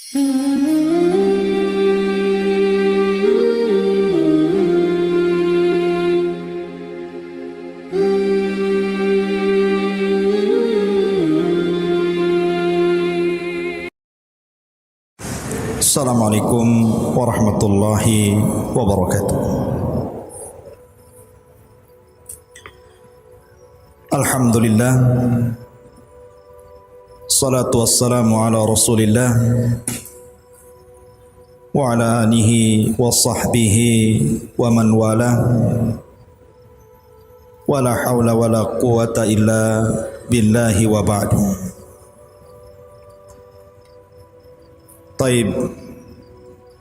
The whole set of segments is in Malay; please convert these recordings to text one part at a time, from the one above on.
Assalamualaikum warahmatullahi wabarakatuh. Alhamdulillah, salatu wassalamu ala rasulillah wa ala alihi wa sahbihi wa man wala, wa la hawla wa la quwata illa billahi wa ba'du. Taib,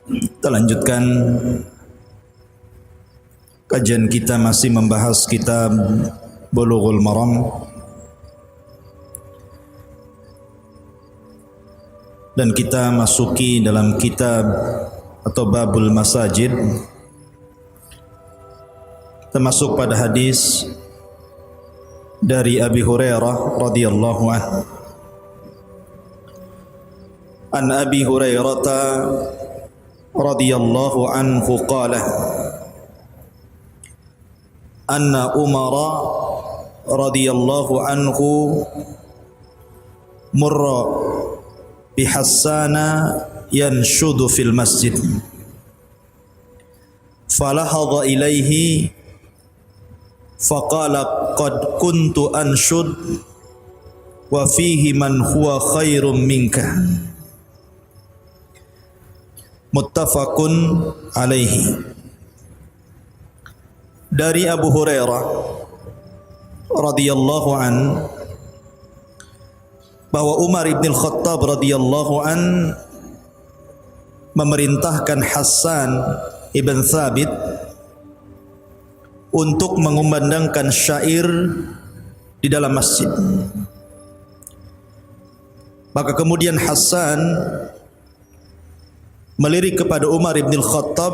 kita lanjutkan kajian kita, masih membahas kitab Bulughul Maram, dan kita masuki dalam kitab atau babul masajid. Kita masuk pada hadis dari Abi Hurairah radhiyallahu anhu. An Abi Hurairah radhiyallahu anhu qala anna Umar radhiyallahu anhu murra bi Hassana yanshudu fil masjid falahadha ilaihi faqala qad kuntu anshud wa fihi man huwa khairum minka. Muttafaqun alaihi. Dari Abu Hurairah radhiyallahu an bahwa Umar ibn al-Khattab radhiyallahu an memerintahkan Hassan ibn Thabit untuk mengumandangkan syair di dalam masjid. Maka kemudian Hassan melirik kepada Umar ibn al-Khattab,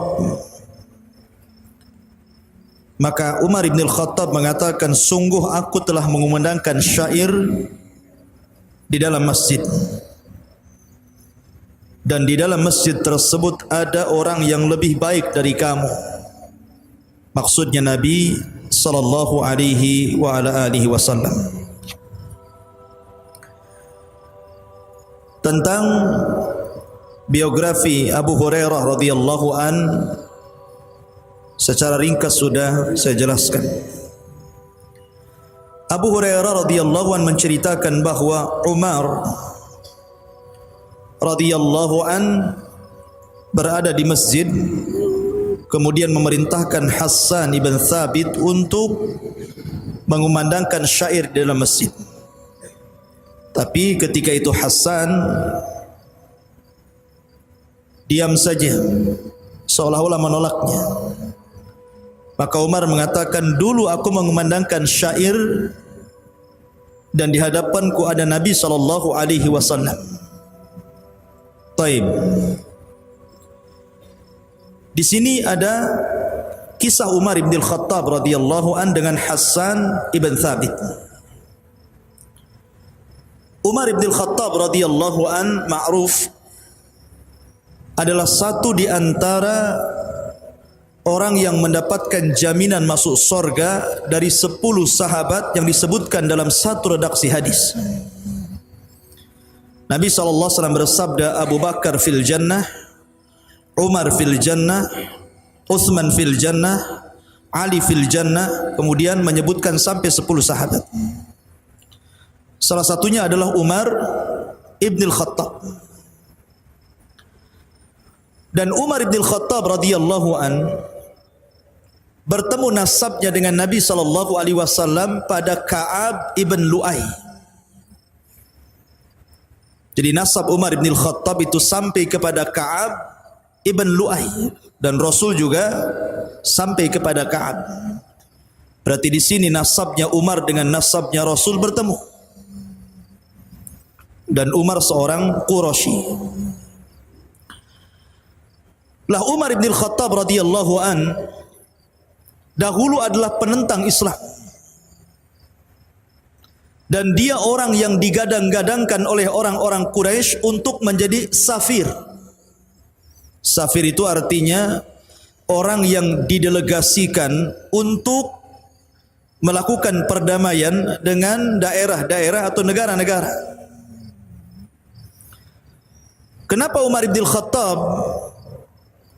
maka Umar ibn al-Khattab mengatakan, sungguh aku telah mengumandangkan syair di dalam masjid, dan di dalam masjid tersebut ada orang yang lebih baik dari kamu. Maksudnya Nabi sallallahu alaihi wa ala alihi wasallam. Tentang biografi Abu Hurairah radhiyallahu an secara ringkas sudah saya jelaskan. Abu Hurairah radhiyallahu an menceritakan bahwa Umar radhiyallahu an berada di masjid, kemudian memerintahkan Hassan ibn Thabit untuk mengumandangkan syair di dalam masjid. Tapi ketika itu Hassan diam saja, seolah-olah menolaknya. Maka Umar mengatakan, dulu aku mengumandangkan syair dan di hadapanku ada Nabi sallallahu alaihi wasallam. Taib. Di sini ada kisah Umar ibn al-Khattab radhiyallahu an dengan Hassan ibn Thabit. Umar ibn al-Khattab radhiyallahu an ma'ruf adalah satu di antara orang yang mendapatkan jaminan masuk surga dari 10 sahabat yang disebutkan dalam satu redaksi hadis. Nabi SAW bersabda, Abu Bakar fil jannah, Umar fil jannah, Uthman fil jannah, Ali fil jannah, kemudian menyebutkan sampai 10 sahabat. Salah satunya adalah Umar ibn al-Khattab. Dan Umar ibn al-Khattab radhiyallahu an bertemu nasabnya dengan Nabi sallallahu alaihi wasallam pada Ka'ab ibn Lu'ay. Jadi nasab Umar ibn al-Khattab itu sampai kepada Ka'ab ibn Lu'ay, dan Rasul juga sampai kepada Ka'ab. Berarti di sini nasabnya Umar dengan nasabnya Rasul bertemu. Dan Umar seorang Quraisy. Lah Umar ibn al-Khattab radhiyallahu an dahulu adalah penentang Islam. Dan dia orang yang digadang-gadangkan oleh orang-orang Quraisy untuk menjadi safir. Safir itu artinya orang yang didelegasikan untuk melakukan perdamaian dengan daerah-daerah atau negara-negara. Kenapa Umar bin Khattab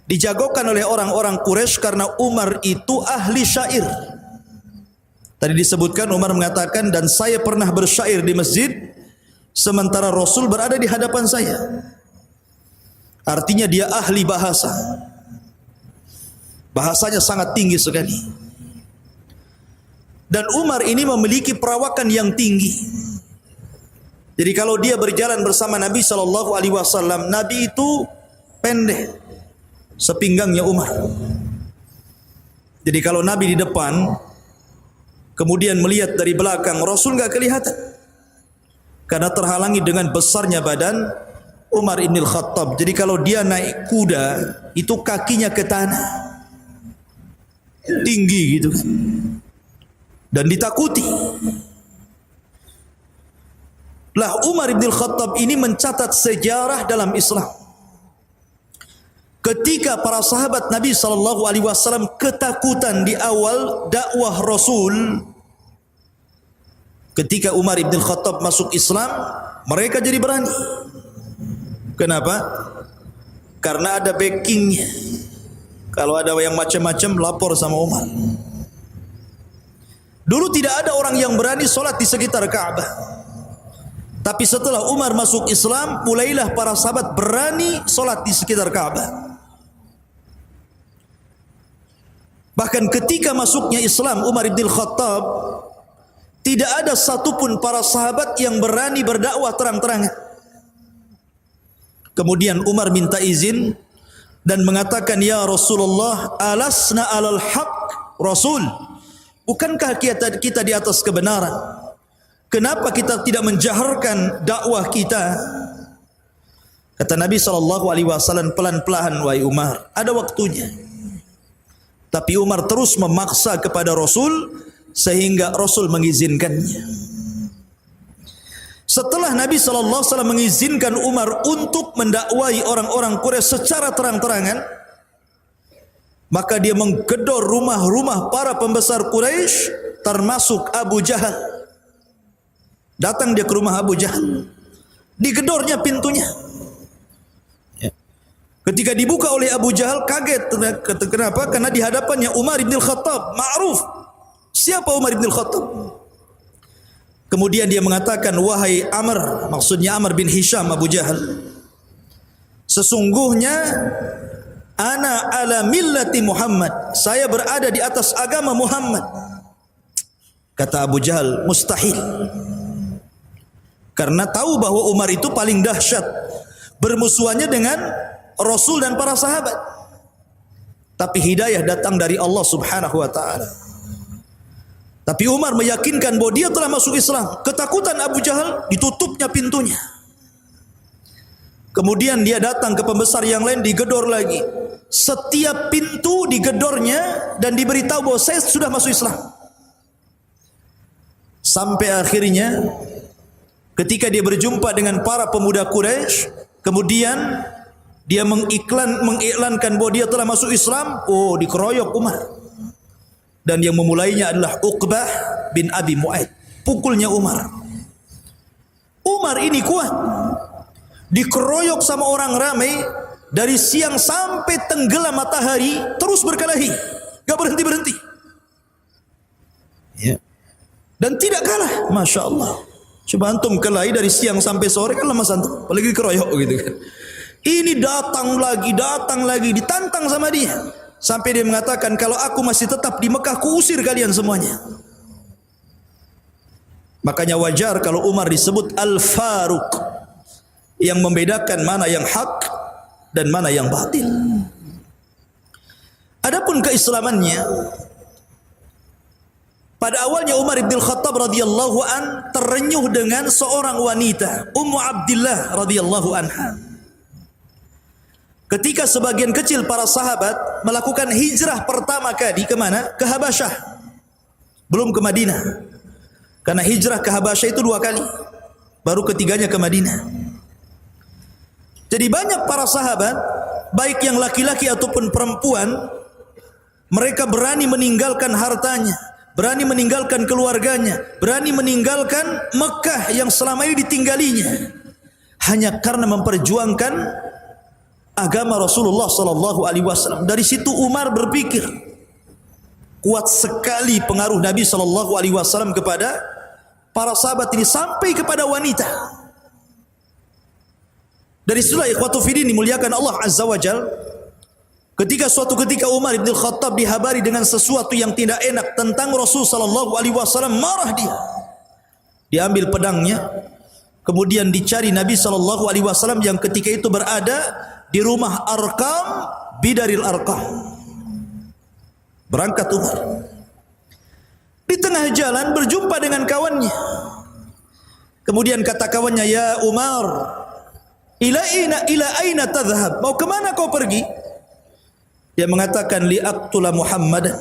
dijagokan oleh orang-orang Quraisy? Karena Umar itu ahli syair. Tadi disebutkan Umar mengatakan, dan saya pernah bersyair di masjid sementara Rasul berada di hadapan saya. Artinya dia ahli bahasa. Bahasanya sangat tinggi sekali. Dan Umar ini memiliki perawakan yang tinggi. Jadi kalau dia berjalan bersama Nabi SAW, Nabi itu pendek sepinggangnya Umar. Jadi kalau Nabi di depan, kemudian melihat dari belakang, Rasul enggak kelihatan. Karena terhalangi dengan besarnya badan Umar ibn Khattab. Jadi kalau dia naik kuda, itu kakinya ke tanah. Tinggi gitu. Dan ditakuti. Lah Umar ibn Khattab ini mencatat sejarah dalam Islam. Ketika para sahabat Nabi SAW ketakutan di awal dakwah Rasul, ketika Umar ibn Khattab masuk Islam, mereka jadi berani. Kenapa? Karena ada backingnya. Kalau ada yang macam-macam, lapor sama Umar. Dulu tidak ada orang yang berani solat di sekitar Ka'bah. Tapi setelah Umar masuk Islam, mulailah para sahabat berani solat di sekitar Ka'bah. Bahkan ketika masuknya Islam Umar ibn Khattab, tidak ada satupun para sahabat yang berani berdakwah terang-terangan. Kemudian Umar minta izin dan mengatakan, ya Rasulullah, alasna alal haq Rasul, bukankah kita di atas kebenaran? Kenapa kita tidak menjaharkan dakwah kita? Kata Nabi SAW, pelan-pelan wahai Umar, ada waktunya. Tapi Umar terus memaksa kepada Rasul sehingga Rasul mengizinkannya. Setelah Nabi SAW mengizinkan Umar untuk mendakwai orang-orang Quraisy secara terang-terangan, maka dia menggedor rumah-rumah para pembesar Quraisy, termasuk Abu Jahal. Datang dia ke rumah Abu Jahal, digedornya pintunya. Ketika dibuka oleh Abu Jahal, kaget. Kenapa? Karena di hadapannya Umar bin Khattab, ma'ruf. Siapa Umar bin Khattab? Kemudian dia mengatakan, wahai Amr, maksudnya Amr bin Hisham Abu Jahal, sesungguhnya ana ala millati Muhammad, saya berada di atas agama Muhammad. Kata Abu Jahal, mustahil. Karena tahu bahwa Umar itu paling dahsyat bermusuhannya dengan Rasul dan para sahabat. Tapi hidayah datang dari Allah Subhanahu wa taala. Tapi Umar meyakinkan bahwa dia telah masuk Islam. Ketakutan Abu Jahal, ditutupnya pintunya. Kemudian dia datang ke pembesar yang lain, digedor lagi. Setiap pintu digedornya dan diberitahu bahwa saya sudah masuk Islam. Sampai akhirnya ketika dia berjumpa dengan para pemuda Quraisy, kemudian dia mengiklankan bahwa dia telah masuk Islam. Oh, dikeroyok Umar. Dan yang memulainya adalah Uqbah bin Abi Mu'aid. Pukulnya Umar. Umar ini kuat. Dikeroyok sama orang ramai dari siang sampai tenggelam matahari, terus berkelahi, gak berhenti-berhenti. Ya. Dan tidak kalah, Masya Allah. Coba antum kelahi dari siang sampai sore, kan lemas antum, apalagi dikeroyok gitu kan. Ini datang lagi, ditantang sama dia. Sampai dia mengatakan, kalau aku masih tetap di Mekah, kuusir kalian semuanya. Makanya wajar kalau Umar disebut Al-Faruq, yang membedakan mana yang hak dan mana yang batil. Adapun keislamannya, pada awalnya Umar bin Khattab radhiyallahu an terenyuh dengan seorang wanita, Ummu Abdillah radhiyallahu anha. Ketika sebagian kecil para sahabat melakukan hijrah pertama kali ke mana? Ke Habasyah. Belum ke Madinah. Karena hijrah ke Habasyah itu 2 kali. Baru ketiganya ke Madinah. Jadi banyak para sahabat, baik yang laki-laki ataupun perempuan, mereka berani meninggalkan hartanya, berani meninggalkan keluarganya, berani meninggalkan Mekah yang selama ini ditinggalinya, hanya karena memperjuangkan agama Rasulullah sallallahu alaihi wasallam. Dari situ Umar berpikir, kuat sekali pengaruh Nabi sallallahu alaihi wasallam kepada para sahabat ini sampai kepada wanita. Dari situlah ikhwatu fiddin dimuliakan Allah azza wajal, ketika suatu ketika Umar bin Khattab dihabari dengan sesuatu yang tidak enak tentang Rasul sallallahu alaihi wasallam, marah dia. Diambil pedangnya, kemudian dicari Nabi sallallahu alaihi wasallam yang ketika itu berada di rumah Arqam bidaril Arqam. Berangkat Umar. Di tengah jalan berjumpa dengan kawannya. Kemudian kata kawannya, "Ya Umar, ila aina tadhhab? Mau kemana kau pergi?" Dia mengatakan, "Li'aqtula Muhammad."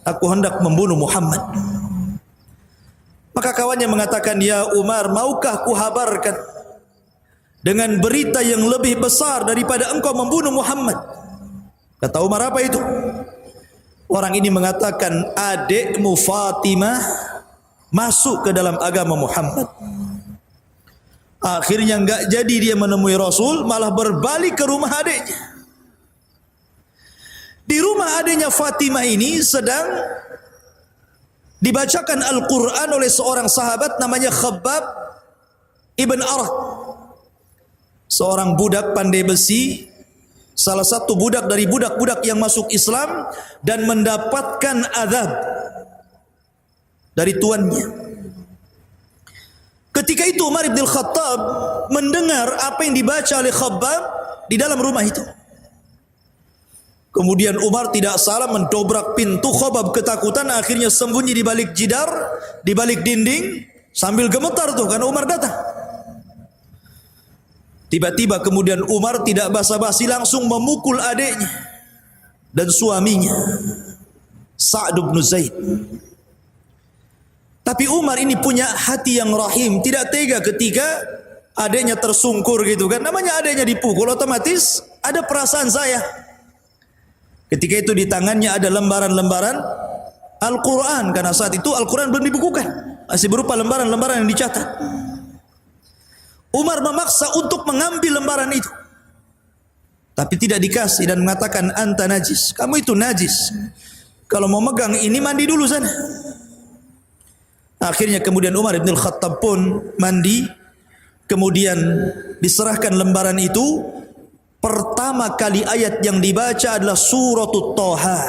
Aku hendak membunuh Muhammad. Maka kawannya mengatakan, "Ya Umar, maukah kuhabarkan dengan berita yang lebih besar daripada engkau membunuh Muhammad?" Kata Umar, "Apa itu?" Orang ini mengatakan, "Adikmu Fatimah masuk ke dalam agama Muhammad." Akhirnya enggak jadi dia menemui Rasul, malah berbalik ke rumah adiknya. Di rumah adiknya Fatimah ini sedang dibacakan Al-Quran oleh seorang sahabat namanya Khabbab ibn Arat. Seorang budak pandai besi, salah satu budak dari budak-budak yang masuk Islam dan mendapatkan azab dari tuannya. Ketika itu Umar bin Khattab mendengar apa yang dibaca oleh Khabbab di dalam rumah itu. Kemudian Umar tidak salah mendobrak pintu. Khabbab ketakutan, akhirnya sembunyi di balik jidar, di balik dinding, sambil gemetar tuh karena Umar datang. Tiba-tiba kemudian Umar tidak basa-basi langsung memukul adiknya dan suaminya, Sa'd bin Zaid. Tapi Umar ini punya hati yang rahim, tidak tega ketika adiknya tersungkur gitu kan. Namanya adiknya dipukul, otomatis ada perasaan saya. Ketika itu di tangannya ada lembaran-lembaran Al-Quran, karena saat itu Al-Quran belum dibukukan, masih berupa lembaran-lembaran yang dicatat. Umar memaksa untuk mengambil lembaran itu, tapi tidak dikasih dan mengatakan, "Anta najis, kamu itu najis. Kalau mau megang ini mandi dulu sana." Akhirnya kemudian Umar bin Khattab pun mandi, kemudian diserahkan lembaran itu. Pertama kali ayat yang dibaca adalah suratut Thaha.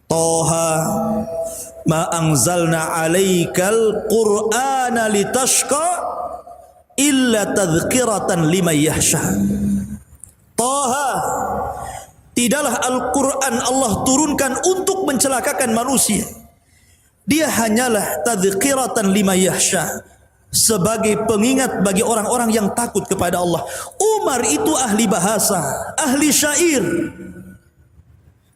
Thaha ma anzalna 'alaikal Qur'ana litashqa illa tadhkiratan liman yakhsha. Thaha, tidaklah Al-Quran Allah turunkan untuk mencelakakan manusia. Dia hanyalah tadhkiratan liman yakhsha, sebagai pengingat bagi orang-orang yang takut kepada Allah. Umar itu ahli bahasa, ahli syair.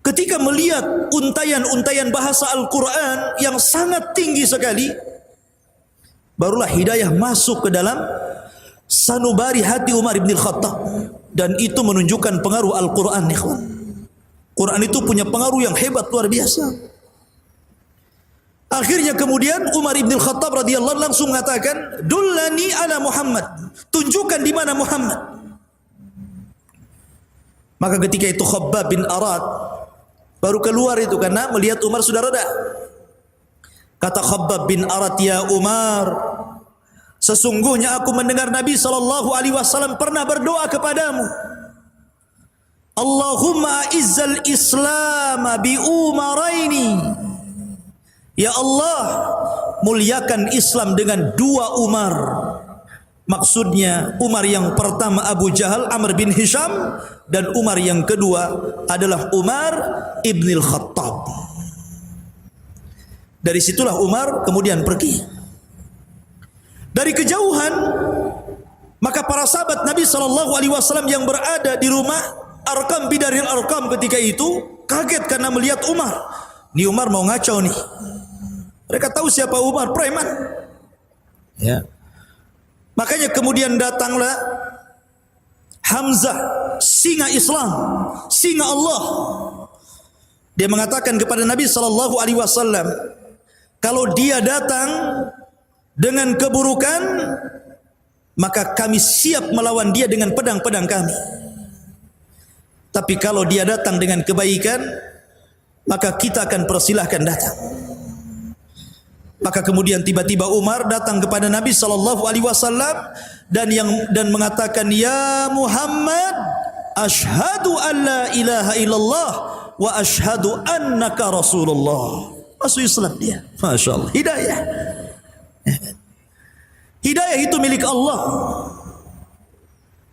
Ketika melihat untayan-untayan bahasa Al-Quran yang sangat tinggi sekali, barulah hidayah masuk ke dalam sanubari hati Umar bin Khattab. Dan itu menunjukkan pengaruh Al-Quran. Quran itu punya pengaruh yang hebat, luar biasa. Akhirnya kemudian Umar bin Khattab radhiyallahu langsung mengatakan, "Dullani ala Muhammad." Tunjukkan di mana Muhammad. Maka ketika itu Khabbab bin Arat baru keluar itu karena melihat Umar sudah reda. Kata Khabbab bin Arat, "Ya Umar, sesungguhnya aku mendengar Nabi sallallahu alaihi wasallam pernah berdoa kepadamu. Allahumma izzal Islam bi umaraini." Ya Allah, muliakan Islam dengan 2 Umar. Maksudnya Umar yang pertama Abu Jahal, Amr bin Hisham, dan Umar yang kedua adalah Umar ibn Khattab. Dari situlah Umar kemudian pergi. Dari kejauhan, maka para sahabat Nabi SAW yang berada di rumah Arqam bidaril Arqam ketika itu kaget karena melihat Umar. Ini Umar mau ngacau nih. Mereka tahu siapa Umar, preman. Ya. Makanya kemudian datanglah Hamzah, singa Islam, singa Allah. Dia mengatakan kepada Nabi sallallahu alaihi wasallam, kalau dia datang dengan keburukan, maka kami siap melawan dia dengan pedang-pedang kami. Tapi kalau dia datang dengan kebaikan, maka kita akan persilahkan datang. Maka kemudian tiba-tiba Umar datang kepada Nabi sallallahu alaihi wasallam dan mengatakan, "Ya Muhammad, asyhadu an la ilaha illallah wa asyhadu annaka Rasulullah." Masuk Islam dia. Masya-Allah. Hidayah. Hidayah itu milik Allah.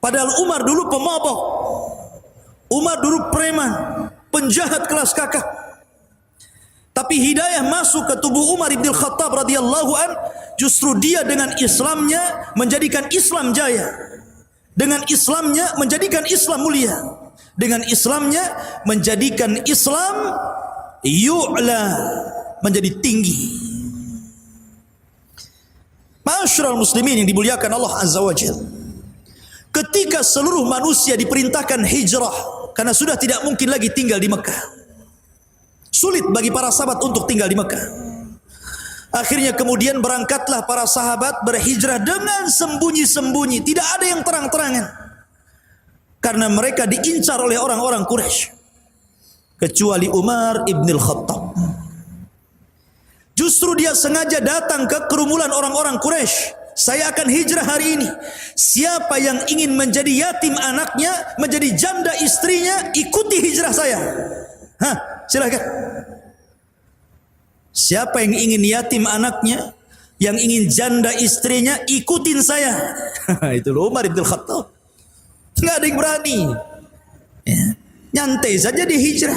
Padahal Umar dulu pemabok. Umar dulu preman, penjahat kelas kakap. Tapi hidayah masuk ke tubuh Umar ibn Khattab radhiyallahu an, justru dia dengan Islamnya menjadikan Islam jaya. Dengan Islamnya menjadikan Islam mulia. Dengan Islamnya menjadikan Islam yu'la, menjadi tinggi. Ma'asyiral muslimin yang dimuliakan Allah Azza wa Jalla. Ketika seluruh manusia diperintahkan hijrah karena sudah tidak mungkin lagi tinggal di Mekah. Sulit bagi para sahabat untuk tinggal di Mekah. Akhirnya kemudian berangkatlah para sahabat berhijrah dengan sembunyi-sembunyi, tidak ada yang terang-terangan. Karena mereka diincar oleh orang-orang Quraisy. Kecuali Umar ibn Khattab. Justru dia sengaja datang ke kerumunan orang-orang Quraisy. Saya akan hijrah hari ini. Siapa yang ingin menjadi yatim anaknya, menjadi janda istrinya, ikuti hijrah saya. Silakan. Siapa yang ingin yatim anaknya, yang ingin janda istrinya, ikutin saya. Itu Umar ibn Khattab. Nggak ada yang berani. Ya. Nyantai saja dia hijrah.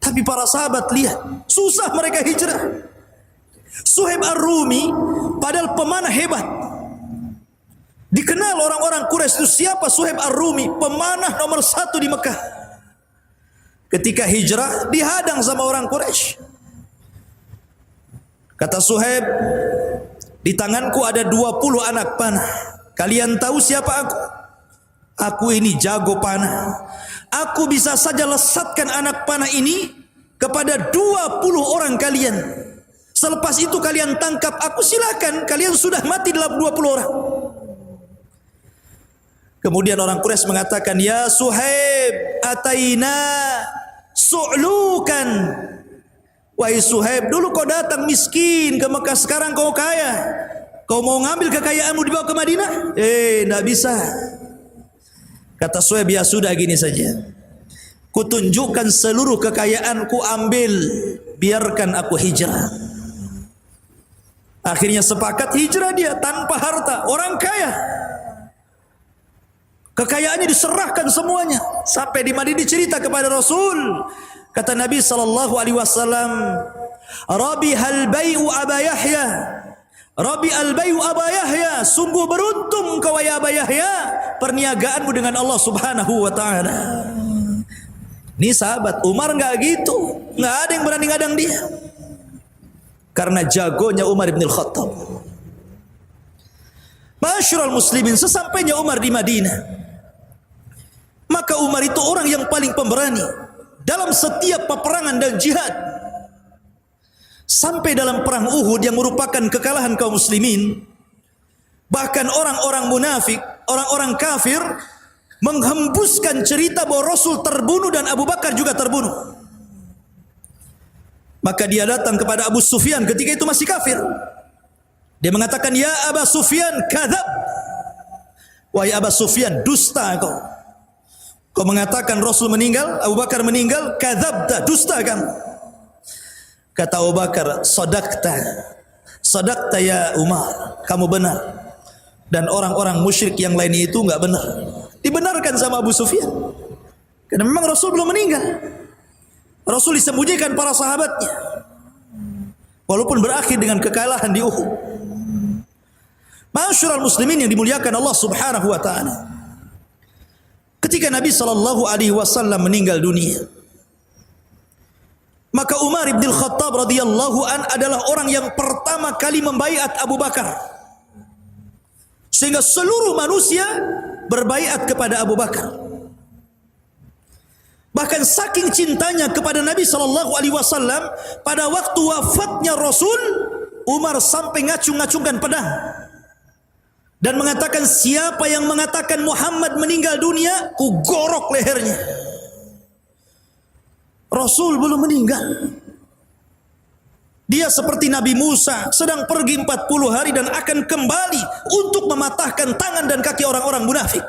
Tapi para sahabat lihat, susah mereka hijrah. Suhaib Ar-Rumi padahal pemanah hebat. Dikenal orang-orang Quraisy itu siapa Suhaib Ar-Rumi, pemanah nomor 1 di Mekah. Ketika hijrah dihadang sama orang Quraisy. Kata Suhaib, di tanganku ada 20 anak panah. Kalian tahu siapa aku? Aku ini jago panah. Aku bisa saja lesatkan anak panah ini kepada 20 orang kalian. Selepas itu kalian tangkap aku, silakan. Kalian sudah mati dalam 20 orang. Kemudian orang Quraisy mengatakan, "Ya Suhaib, ataina su'lukan." Wahai Suhaib, dulu kau datang miskin ke Mekah, sekarang kau kaya. Kau mau ngambil kekayaanmu dibawa ke Madinah? Tidak bisa. Kata Suhaib, ya sudah gini saja. Kutunjukkan seluruh kekayaanku, ambil. Biarkan aku hijrah. Akhirnya sepakat hijrah dia tanpa harta. Orang kaya. Kekayaannya diserahkan semuanya. Sampai di Madinah dicerita kepada Rasul. Kata Nabi SAW, Rabihal bai'u Aba Yahya. Rabi'al bai'u Aba Yahya. Sungguh beruntung kau ya Aba Yahya. Perniagaanmu dengan Allah subhanahu wa ta'ala. Ini sahabat. Umar enggak gitu. Enggak ada yang berani ngadang dia. Karena jagonya Umar ibn Khattab. Ma'asyiral muslimin, sesampainya Umar di Madinah, maka Umar itu orang yang paling pemberani dalam setiap peperangan dan jihad. Sampai dalam perang Uhud yang merupakan kekalahan kaum muslimin, bahkan orang-orang munafik, orang-orang kafir menghembuskan cerita bahwa Rasul terbunuh dan Abu Bakar juga terbunuh. Maka dia datang kepada Abu Sufyan ketika itu masih kafir. Dia mengatakan, "Ya Aba Sufyan, kadzab." Wahai Aba Sufyan, dusta kau. Kau mengatakan Rasul meninggal, Abu Bakar meninggal, kadzabta, dusta kamu. Kata Abu Bakar, "Sadaqta. Sadaqta ya Umar." Kamu benar. Dan orang-orang musyrik yang lainnya itu enggak benar. Dibenarkan sama Abu Sufyan. Karena memang Rasul belum meninggal. Rasul disembunyikan para sahabatnya. Walaupun berakhir dengan kekalahan di Uhud. Ma'asyiral muslimin yang dimuliakan Allah subhanahu wa ta'ala. Ketika Nabi SAW meninggal dunia, Maka Umar bin Khattab radhiyallahu an adalah orang yang pertama kali membaiat Abu Bakar. Sehingga seluruh manusia berbaiat kepada Abu Bakar. Bahkan saking cintanya kepada Nabi SAW, pada waktu wafatnya Rasul, Umar sampai ngacung-ngacungkan pedang dan mengatakan, siapa yang mengatakan Muhammad meninggal dunia, ku gorok lehernya. Rasul belum meninggal. Dia seperti Nabi Musa, sedang pergi 40 hari dan akan kembali untuk mematahkan tangan dan kaki orang-orang munafik.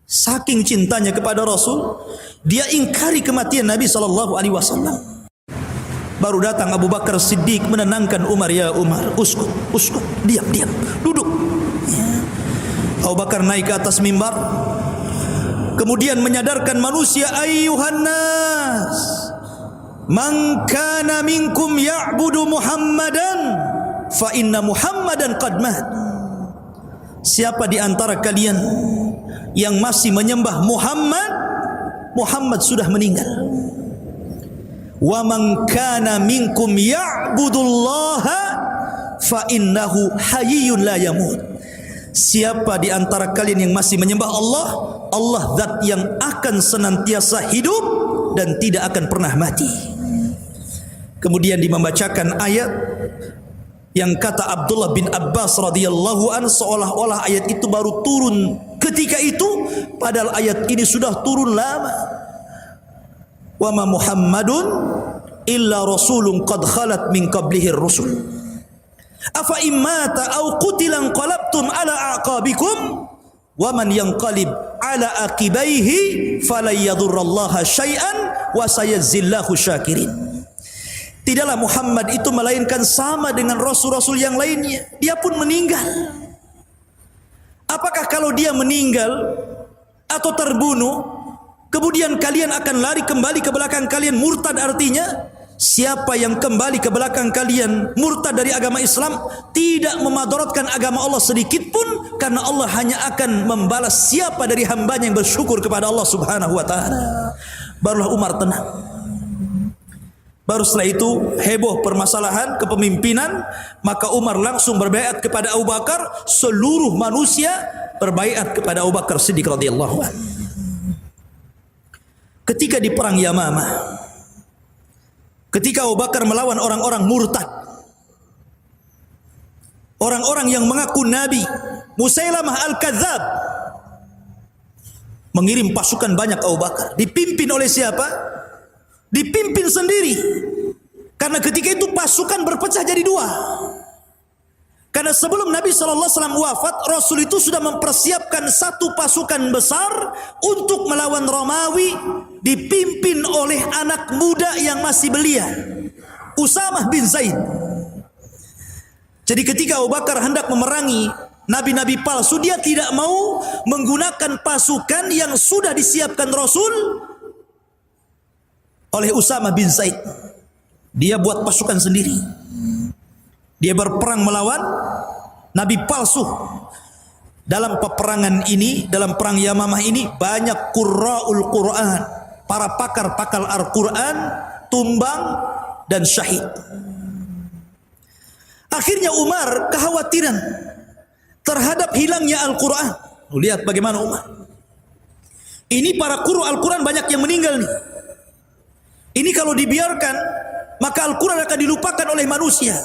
Saking cintanya kepada Rasul, dia ingkari kematian Nabi SAW. Baru datang Abu Bakar Siddiq menenangkan Umar, ya Umar, uskut, diam, duduk. Abu Bakar naik ke atas mimbar, kemudian menyadarkan manusia, ayyuhan nas, man kana minkum ya'budu Muhammadan fa inna Muhammadan qad mat. Siapa di antara kalian yang masih menyembah Muhammad, Muhammad sudah meninggal. Wa man kana minkum ya'budullaha fa innahu hayyun la yamut. Siapa di antara kalian yang masih menyembah Allah, Allah zat yang akan senantiasa hidup dan tidak akan pernah mati. Kemudian membacakan ayat yang kata Abdullah bin Abbas radhiyallahu an, seolah-olah ayat itu baru turun ketika itu, padahal ayat ini sudah turun lama. Wa ma Muhammadun illa rasulun qad khalat min qablihi ar-rusul. Afa immata aw qutilan qalabtum ala aqabikum wa man yanqalib ala aqibaihi falan yadurrallaha syai'an wa sayajzillahu syakirin. Tidaklah Muhammad itu melainkan sama dengan rasul-rasul yang lainnya, dia pun meninggal. Apakah kalau dia meninggal atau terbunuh, kemudian kalian akan lari kembali ke belakang kalian murtad? Artinya siapa yang kembali ke belakang kalian murtad dari agama Islam tidak memadaratkan agama Allah sedikit pun, karena Allah hanya akan membalas siapa dari hambanya yang bersyukur kepada Allah Subhanahu wa taala. Barulah Umar tenang. Baru setelah itu heboh permasalahan kepemimpinan, maka Umar langsung berbaiat kepada Abu Bakar. Seluruh manusia berbaiat kepada Abu Bakar Siddiq radhiyallahu anhu. Ketika di perang Yamamah, ketika Abu Bakar melawan orang-orang murtad, orang-orang yang mengaku Nabi, Musailamah Al-Kadzab mengirim pasukan banyak Abu Bakar. Dipimpin oleh siapa? Dipimpin sendiri. Karena ketika itu pasukan berpecah jadi dua. Karena sebelum Nabi SAW wafat, Rasul itu sudah mempersiapkan satu pasukan besar untuk melawan Romawi, dipimpin oleh anak muda yang masih belia, Usamah bin Zaid. Jadi ketika Abu Bakar hendak memerangi nabi-nabi palsu, dia tidak mau menggunakan pasukan yang sudah disiapkan Rasul oleh Usamah bin Zaid. Dia buat pasukan sendiri. Dia berperang melawan nabi palsu. Dalam peperangan ini, dalam perang Yamamah ini, banyak qurra'ul Quran, para pakar-pakar Al-Quran, tumbang dan syahid. Akhirnya Umar kekhawatiran terhadap hilangnya Al-Quran. Lihat bagaimana Umar. Ini para qurra Al-Quran banyak yang meninggal nih. Ini kalau dibiarkan, maka Al-Quran akan dilupakan oleh manusia.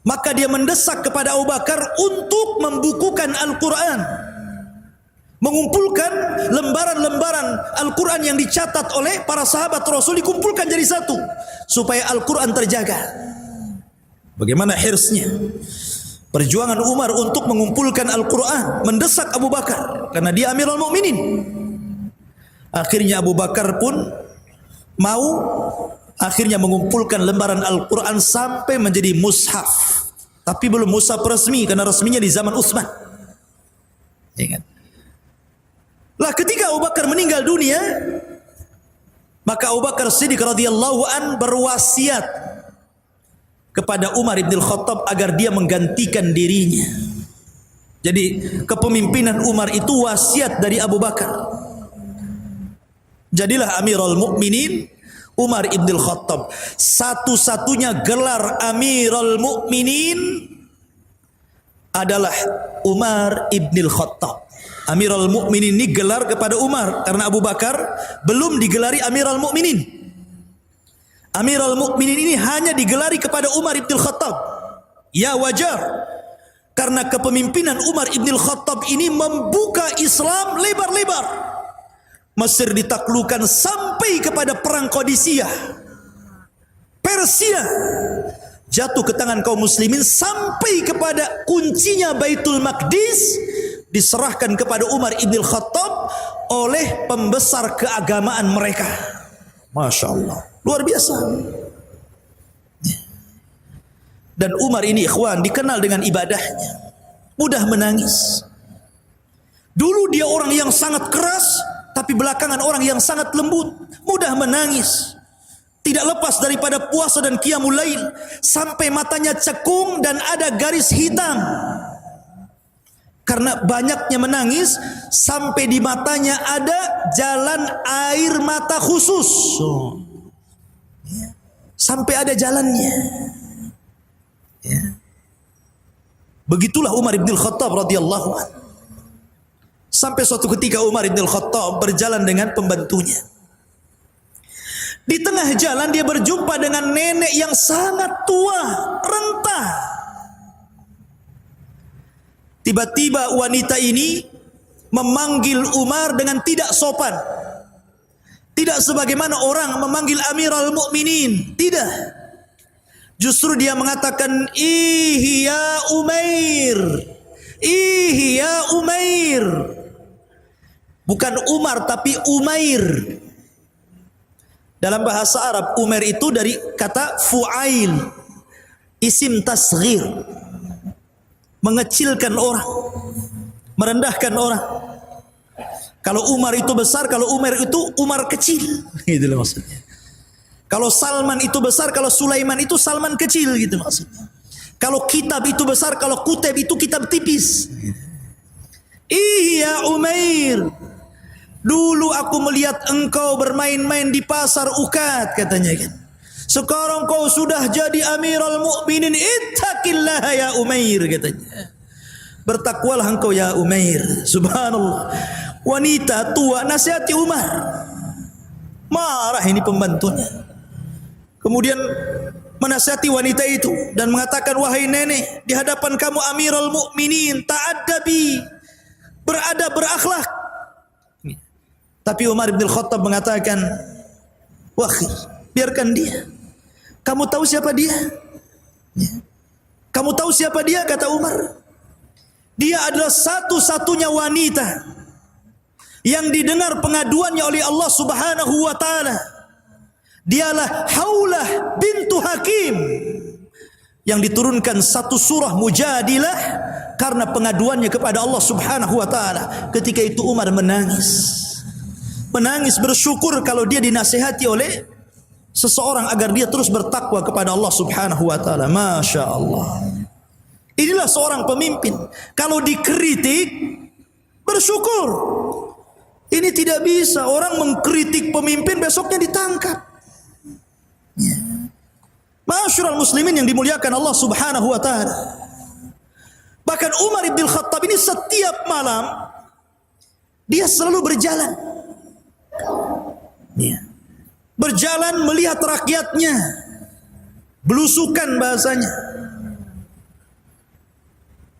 Maka dia mendesak kepada Abu Bakar untuk membukukan Al-Quran, mengumpulkan lembaran-lembaran Al-Quran yang dicatat oleh para sahabat Rasul, dikumpulkan jadi satu supaya Al-Quran terjaga. Bagaimana hirsnya, perjuangan Umar untuk mengumpulkan Al-Quran, mendesak Abu Bakar karena dia Amirul Mukminin. Akhirnya Abu Bakar pun mau akhirnya mengumpulkan lembaran Al-Quran sampai menjadi mushaf. Tapi belum mushaf resmi, karena resminya di zaman Utsman. Ingat. Lah ketika Abu Bakar meninggal dunia, maka Abu Bakar Siddiq radhiyallahu an berwasiat kepada Umar bin Khattab agar dia menggantikan dirinya. Jadi kepemimpinan Umar itu wasiat dari Abu Bakar. Jadilah Amirul Mukminin Umar ibn Khattab. Satu-satunya gelar Amirul Mukminin adalah Umar ibn Khattab. Amirul Mukminin ini gelar kepada Umar karena Abu Bakar belum digelari Amirul Mukminin. Amirul Mukminin ini hanya digelari kepada Umar ibn Khattab. Ya wajar, karena kepemimpinan Umar ibn Khattab ini membuka Islam lebar-lebar. Mesir ditaklukkan sampai kepada perang Qadisiyah. Persia jatuh ke tangan kaum muslimin sampai kepada kuncinya Baitul Maqdis diserahkan kepada Umar ibn Khattab oleh pembesar keagamaan mereka. Masya Allah, luar biasa. Dan Umar ini ikhwan dikenal dengan ibadahnya, mudah menangis. Dulu dia orang yang sangat keras, tapi belakangan orang yang sangat lembut, mudah menangis. Tidak lepas daripada puasa dan qiyamul lail, sampai matanya cekung dan ada garis hitam. Karena banyaknya menangis, sampai di matanya ada jalan air mata khusus. Sampai ada jalannya. Begitulah Umar ibn Khattab radhiyallahu anhu. Sampai suatu ketika Umar ibn Khattab berjalan dengan pembantunya. Di tengah jalan dia berjumpa dengan nenek yang sangat tua, renta. Tiba-tiba wanita ini memanggil Umar dengan tidak sopan. Tidak sebagaimana orang memanggil Amirul Mukminin, tidak. Justru dia mengatakan, "Ih ya Umair, ih ya Umair." Bukan Umar tapi Umair. Dalam bahasa Arab Umair itu dari kata fu'ail, isim tasghir, mengecilkan orang, merendahkan orang. Kalau Umar itu besar, kalau Umar itu Umar kecil, itulah maksudnya. Kalau Salman itu besar, kalau Sulaiman itu Salman kecil, gitu maksudnya. Kalau kitab itu besar, kalau kutub itu kitab tipis. Iya Umair, dulu aku melihat engkau bermain-main di pasar Ukat, katanya kan. Sekarang kau sudah jadi Amirul Mukminin, ittaqillah ya Umair, katanya. Bertakwalah engkau ya Umair. Subhanallah. Wanita tua nasihati Umar. Marah ini pembantunya. Kemudian menasihati wanita itu dan mengatakan, wahai nenek, di hadapan kamu Amirul Mukminin, ta'addabi, beradab, berakhlak. Tapi Umar bin Khattab mengatakan, wakhir, biarkan dia. Kamu tahu siapa dia? Kamu tahu siapa dia? Kata Umar. Dia adalah satu-satunya wanita yang didengar pengaduannya oleh Allah Subhanahu wa taala. Dialah Haulah bintu Hakim yang diturunkan satu surah Mujadilah karena pengaduannya kepada Allah Subhanahu wa taala. Ketika itu Umar menangis. Menangis bersyukur kalau dia dinasihati oleh seseorang agar dia terus bertakwa kepada Allah Subhanahu wa taala. Masya Allah. Inilah seorang pemimpin. Kalau dikritik bersyukur. Ini tidak bisa orang mengkritik pemimpin besoknya ditangkap. Ma'asyiral muslimin yang dimuliakan Allah Subhanahu wa taala. Bahkan Umar ibn Khattab ini setiap malam dia selalu berjalan. Berjalan melihat rakyatnya, belusukan bahasanya.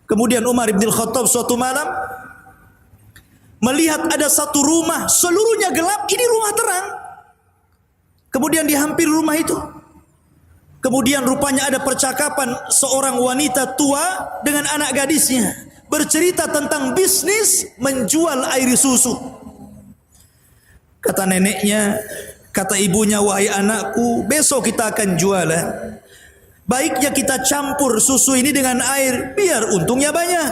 Kemudian Umar ibn Khattab suatu malam melihat ada satu rumah, seluruhnya gelap, ini rumah terang. Kemudian dihampiri rumah itu. Kemudian rupanya ada percakapan seorang wanita tua dengan anak gadisnya, bercerita tentang bisnis menjual air susu. Kata neneknya, kata ibunya, wahai anakku, besok kita akan jualan. Baiknya kita campur susu ini dengan air, biar untungnya banyak.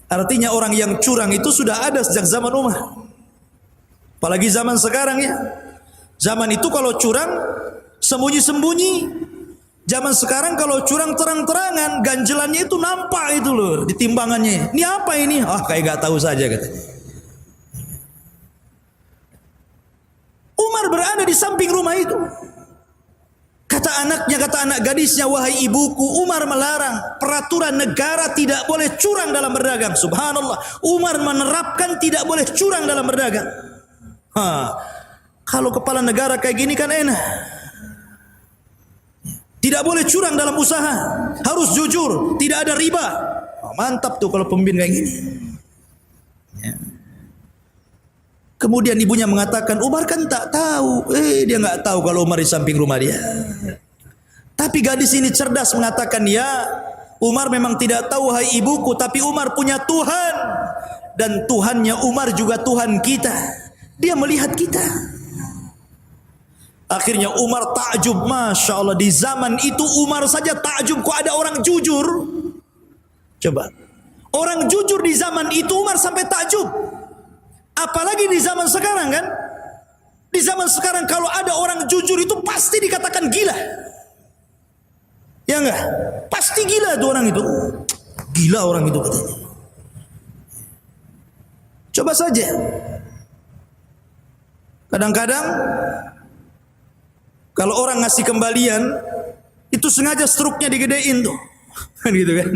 Artinya orang yang curang itu sudah ada sejak zaman Umar. Apalagi zaman sekarang ya. Zaman itu kalau curang sembunyi-sembunyi. Zaman sekarang kalau curang terang-terangan, ganjelannya itu nampak itu loh di timbangannya. Ini apa ini? Ah, kayak gak tahu saja katanya. Umar berada di samping rumah itu. Kata anaknya, kata anak gadisnya, wahai ibuku, Umar melarang, peraturan negara tidak boleh curang dalam berdagang. Subhanallah, Umar menerapkan tidak boleh curang dalam berdagang. Kalau kepala negara kayak gini kan enak. Tidak boleh curang dalam usaha, harus jujur, tidak ada riba. Mantap tuh kalau pemimpin kayak gini. Kemudian ibunya mengatakan, Umar kan tak tahu. Dia nggak tahu kalau Umar di samping rumah dia. Tapi gadis ini cerdas mengatakan, ya, Umar memang tidak tahu, hai ibuku, tapi Umar punya Tuhan. Dan Tuhannya Umar juga Tuhan kita. Dia melihat kita. Akhirnya Umar takjub, Masya Allah, di zaman itu Umar saja takjub, kok ada orang jujur. Coba, orang jujur di zaman itu Umar sampai takjub. Apalagi di zaman sekarang kan? Di zaman sekarang kalau ada orang jujur itu pasti dikatakan gila. Ya enggak? Pasti gila tuh orang itu. Gila orang itu katanya. Coba saja. Kadang-kadang kalau orang ngasih kembalian itu sengaja struknya digedein tuh. Kan gitu kan?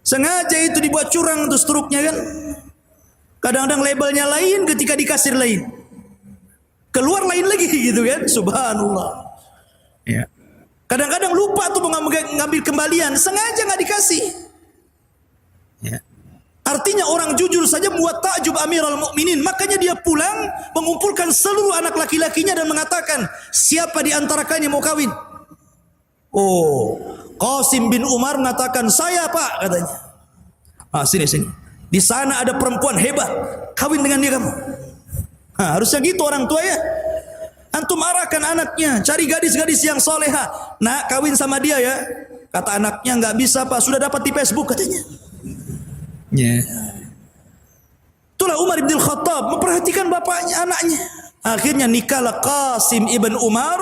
Sengaja itu dibuat curang tuh struknya kan? Kadang-kadang labelnya lain, ketika di kasir lain, keluar lain lagi gitu kan. Subhanallah. Ya. Kadang-kadang lupa tuh ngambil kembalian, sengaja nggak dikasih. Ya. Artinya orang jujur saja buat takjub Amirul Mukminin. Makanya dia pulang mengumpulkan seluruh anak laki-lakinya dan mengatakan, siapa di antara kalian yang mau kawin? Oh, Qasim bin Umar mengatakan, saya Pak, katanya. Sini. Di sana ada perempuan hebat, kawin dengan dia kamu. Harusnya gitu orang tua ya. Antum arahkan anaknya, cari gadis-gadis yang soleha. Nak, kawin sama dia ya. Kata anaknya, nggak bisa Pak, sudah dapat di Facebook katanya. Itulah Umar bin Khattab memperhatikan bapaknya, anaknya. Akhirnya nikahlah Qasim ibn Umar,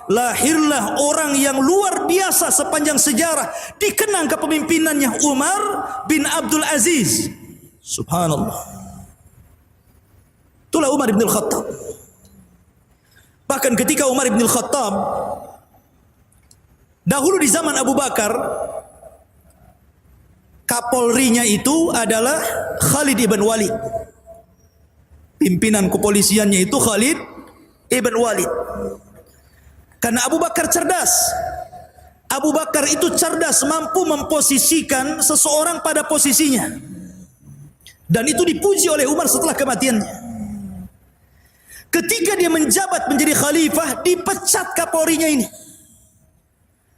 lahirlah orang yang luar biasa sepanjang sejarah, dikenang kepemimpinannya Umar bin Abdul Aziz. Subhanallah. Itulah Umar bin Khattab. Bahkan ketika Umar bin Khattab dahulu di zaman Abu Bakar, kapolrinya itu adalah Khalid ibn Walid. Pimpinan kepolisiannya itu Khalid ibn Walid. Karena Abu Bakar cerdas. Abu Bakar itu cerdas, mampu memposisikan seseorang pada posisinya. Dan itu dipuji oleh Umar setelah kematiannya. Ketika dia menjabat menjadi khalifah, dipecat kapolrinya ini.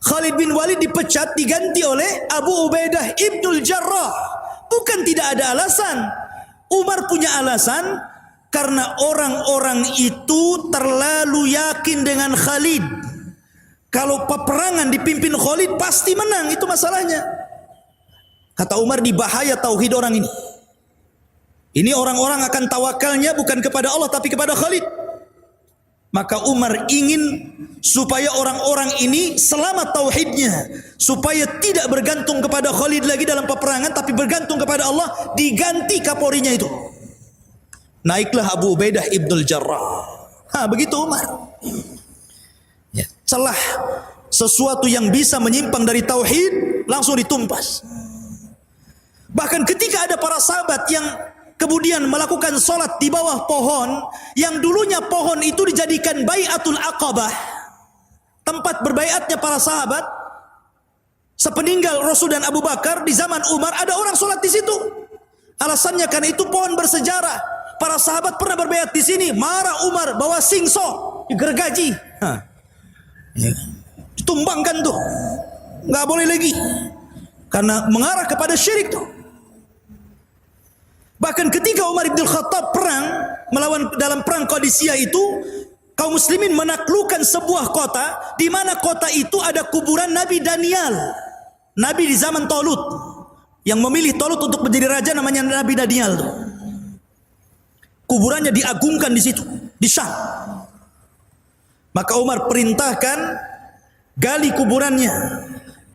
Khalid bin Walid dipecat, diganti oleh Abu Ubaidah ibnul Jarrah. Bukan tidak ada alasan. Umar punya alasan. Karena orang-orang itu terlalu yakin dengan Khalid. Kalau peperangan dipimpin Khalid pasti menang, itu masalahnya. Kata Umar, di bahaya tauhid orang ini. Ini orang-orang akan tawakalnya bukan kepada Allah tapi kepada Khalid. Maka Umar ingin supaya orang-orang ini selamat tauhidnya, supaya tidak bergantung kepada Khalid lagi dalam peperangan tapi bergantung kepada Allah, diganti kapolrinya itu. Naiklah Abu Ubaidah ibnul Jarrah. Begitu Umar. Ya. Celah sesuatu yang bisa menyimpang dari tauhid langsung ditumpas. Bahkan ketika ada para sahabat yang kemudian melakukan sholat di bawah pohon, yang dulunya pohon itu dijadikan Bai'atul Aqabah, tempat berbaiatnya para sahabat, sepeninggal Rasul dan Abu Bakar di zaman Umar, ada orang sholat di situ. Alasannya karena itu pohon bersejarah. Para sahabat pernah berbaiat di sini. Marah Umar, bawa singso, digergaji. Ditumbangkan tuh, nggak boleh lagi, karena mengarah kepada syirik tuh. Bahkan ketika Umar bin Khattab perang melawan dalam perang Qadisiyah itu, kaum muslimin menaklukkan sebuah kota, di mana kota itu ada kuburan Nabi Daniel, Nabi di zaman Talut, yang memilih Talut untuk menjadi raja, namanya Nabi Daniel tuh. Kuburannya diagungkan di situ, di Syam. Maka Umar perintahkan gali kuburannya,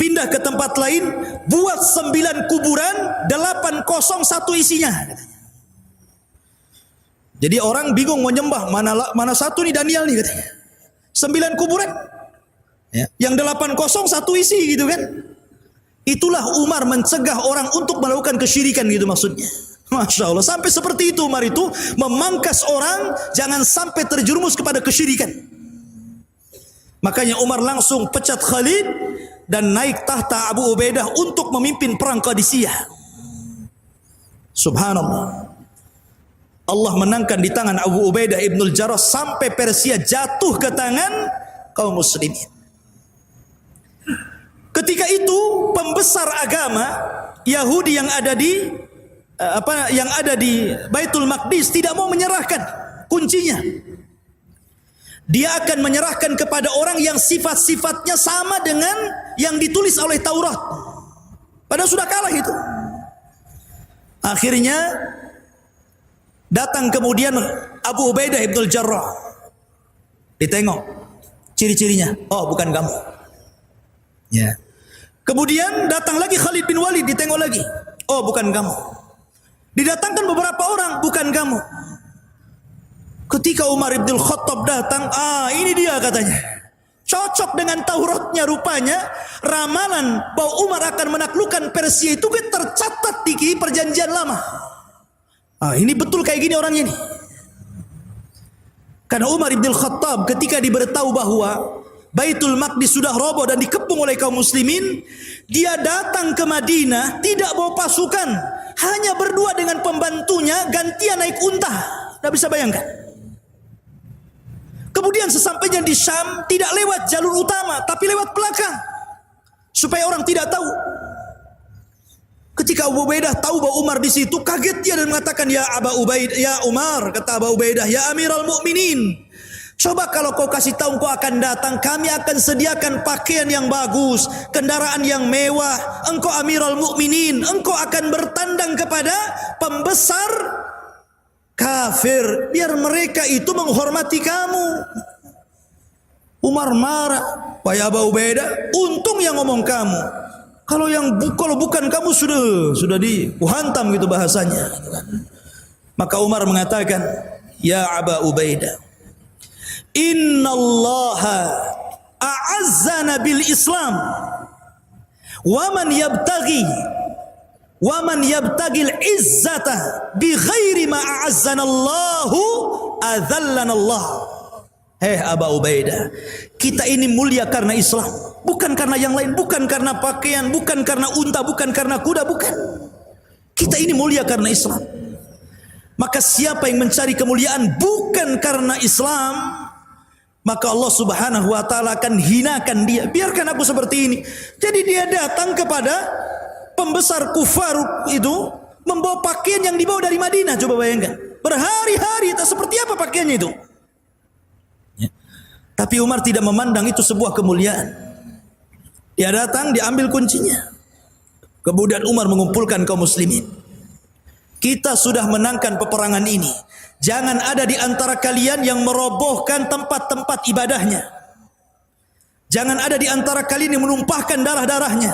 pindah ke tempat lain, buat 9 kuburan, 8 kosong, 1 isinya. Jadi orang bingung mau nyembah, mana satu nih Daniel nih katanya. 9 kuburan. Ya. Yang 8 kosong 1 isi gitu kan. Itulah Umar mencegah orang untuk melakukan kesyirikan gitu maksudnya. Masya Allah. Sampai seperti itu Umar itu memangkas orang jangan sampai terjerumus kepada kesyirikan. Makanya Umar langsung pecat Khalid dan naik tahta Abu Ubaidah untuk memimpin perang Qadisiyah. Subhanallah. Allah menangkan di tangan Abu Ubaidah ibnul Jarrah sampai Persia jatuh ke tangan kaum muslimin. Ketika itu pembesar agama Yahudi yang ada di Baitul Maqdis tidak mau menyerahkan kuncinya. Dia akan menyerahkan kepada orang yang sifat-sifatnya sama dengan yang ditulis oleh Taurat. Padahal sudah kalah itu. Akhirnya datang kemudian Abu Ubaidah ibnul Jarrah. Ditengok ciri-cirinya. Oh, bukan kamu. Ya. Kemudian datang lagi Khalid bin Walid, ditengok lagi. Oh, bukan kamu. Didatangkan beberapa orang, bukan kamu. Ketika Umar ibn Khattab datang, ini dia katanya. Cocok dengan Tauratnya rupanya. Ramalan bahwa Umar akan menaklukkan Persia itu tercatat di perjanjian lama. Ini betul kayak gini orangnya ini. Karena Umar ibn Khattab ketika diberitahu bahwa Baitul Maqdis sudah roboh dan dikepung oleh kaum muslimin, dia datang ke Madinah tidak bawa pasukan, hanya berdua dengan pembantunya, gantian naik unta. Tidak bisa bayangkan. Kemudian sesampainya di Syam tidak lewat jalur utama, tapi lewat belakang supaya orang tidak tahu. Ketika Abu Ubaidah tahu bahwa Umar di situ, kaget dia dan mengatakan, "Ya Abu Ubaidah, ya Umar," kata Abu Ubaidah, "ya Amiral Mukminin. Coba kalau kau kasih tahu kau akan datang, kami akan sediakan pakaian yang bagus, kendaraan yang mewah. Engkau Amirul Mukminin, engkau akan bertandang kepada pembesar kafir, biar mereka itu menghormati kamu." Umar marah, "Wahai Abu Ubaidah, untung yang ngomong kamu. Kalau bukan kamu sudah dihantam gitu bahasanya." Maka Umar mengatakan, "Ya Abu Ubaidah, innallaha a'azzana bil Islam wa man yabtaghi al-izzata bi ghairi ma a'azzana Allahu adzallana Allah." Hei Abu Ubaidah, kita ini mulia karena Islam, bukan karena yang lain, bukan karena pakaian, bukan karena unta, bukan karena kuda, bukan. Kita ini mulia karena Islam. Maka siapa yang mencari kemuliaan bukan karena Islam, maka Allah Subhanahu wa taala akan hinakan dia. Biarkan aku seperti ini. Jadi dia datang kepada pembesar kufar itu membawa pakaian yang dibawa dari Madinah. Coba bayangkan. Berhari-hari tak seperti apa pakaiannya itu. Ya. Tapi Umar tidak memandang itu sebuah kemuliaan. Dia datang, diambil kuncinya. Kemudian Umar mengumpulkan kaum muslimin. Kita sudah menangkan peperangan ini. Jangan ada di antara kalian yang merobohkan tempat-tempat ibadahnya. Jangan ada di antara kalian yang menumpahkan darah-darahnya.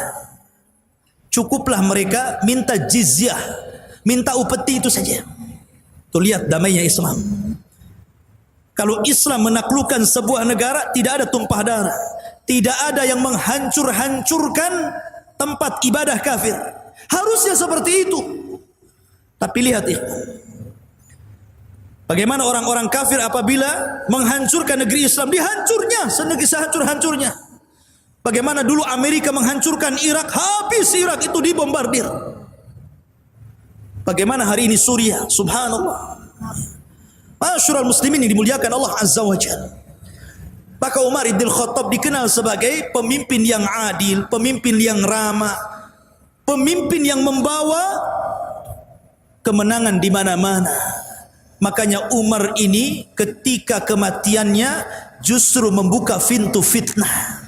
Cukuplah mereka minta jizyah, minta upeti itu saja. Tuh lihat damainya Islam. Kalau Islam menaklukkan sebuah negara, tidak ada tumpah darah. Tidak ada yang menghancur-hancurkan tempat ibadah kafir. Harusnya seperti itu. Tapi lihat ya, bagaimana orang-orang kafir apabila menghancurkan negeri Islam, dihancurnya senegeri sehancur-hancurnya. Bagaimana dulu Amerika menghancurkan Irak, habis Irak itu dibombardir. Bagaimana hari ini Suriah, subhanallah. Masyurul muslimin yang dimuliakan Allah Azza wa Jalla. Maka Umar ibn Khattab dikenal sebagai pemimpin yang adil, pemimpin yang ramah, pemimpin yang membawa kemenangan di mana-mana. Makanya Umar ini ketika kematiannya justru membuka pintu fitnah.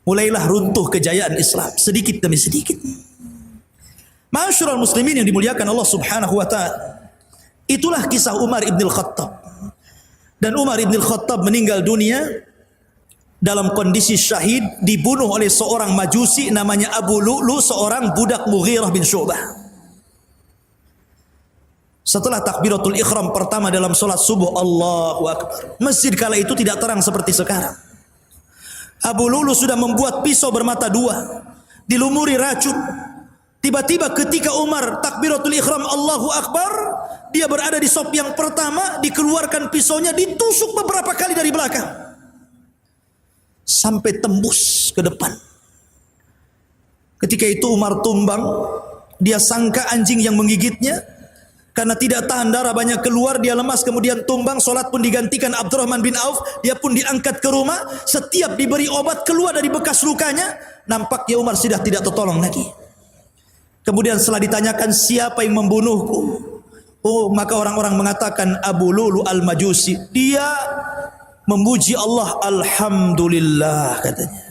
Mulailah runtuh kejayaan Islam sedikit demi sedikit. Masyarul muslimin yang dimuliakan Allah Subhanahu wa taala. Itulah kisah Umar ibn Khattab. Dan Umar ibn Khattab meninggal dunia dalam kondisi syahid, dibunuh oleh seorang majusi namanya Abu Lu'lu, seorang budak Mughirah bin Syu'bah. Setelah takbiratul ihram pertama dalam solat subuh, Allahu Akbar. Masjid kala itu tidak terang seperti sekarang. Abu Lulu sudah membuat pisau bermata dua, dilumuri racun. Tiba-tiba ketika Umar takbiratul ihram Allahu Akbar, dia berada di sop yang pertama, dikeluarkan pisaunya, ditusuk beberapa kali dari belakang sampai tembus ke depan. Ketika itu Umar tumbang, dia sangka anjing yang menggigitnya. Karena tidak tahan darah banyak keluar, dia lemas, kemudian tumbang. Solat pun digantikan Abdurrahman bin Auf. Dia pun diangkat ke rumah. Setiap diberi obat keluar dari bekas lukanya, nampaknya Umar sudah tidak tertolong lagi. Kemudian setelah ditanyakan siapa yang membunuhku, oh, maka orang-orang mengatakan Abu Lulu al-Majusi. Dia memuji Allah, alhamdulillah katanya.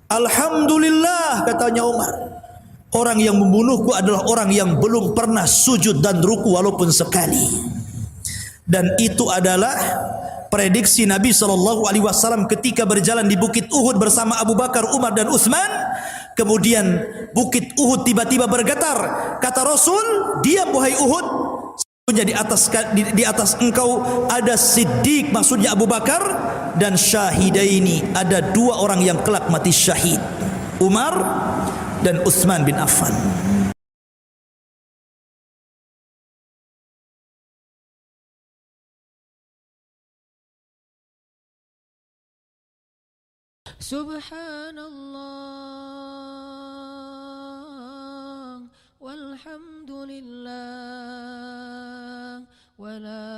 Alhamdulillah katanya Umar. Orang yang membunuhku adalah orang yang belum pernah sujud dan ruku walaupun sekali. Dan itu adalah prediksi Nabi SAW ketika berjalan di Bukit Uhud bersama Abu Bakar, Umar dan Utsman. Kemudian Bukit Uhud tiba-tiba bergetar. Kata Rasul, diam wahai Uhud. Sesungguhnya di atas engkau ada Siddiq, maksudnya Abu Bakar, dan Syahidaini, ada dua orang yang kelak mati syahid, Umar dan Utsman bin Affan. Subhanallah walhamdulillah wa la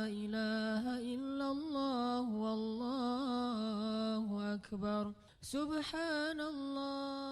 ilaha illallah wallahu akbar. Subhanallah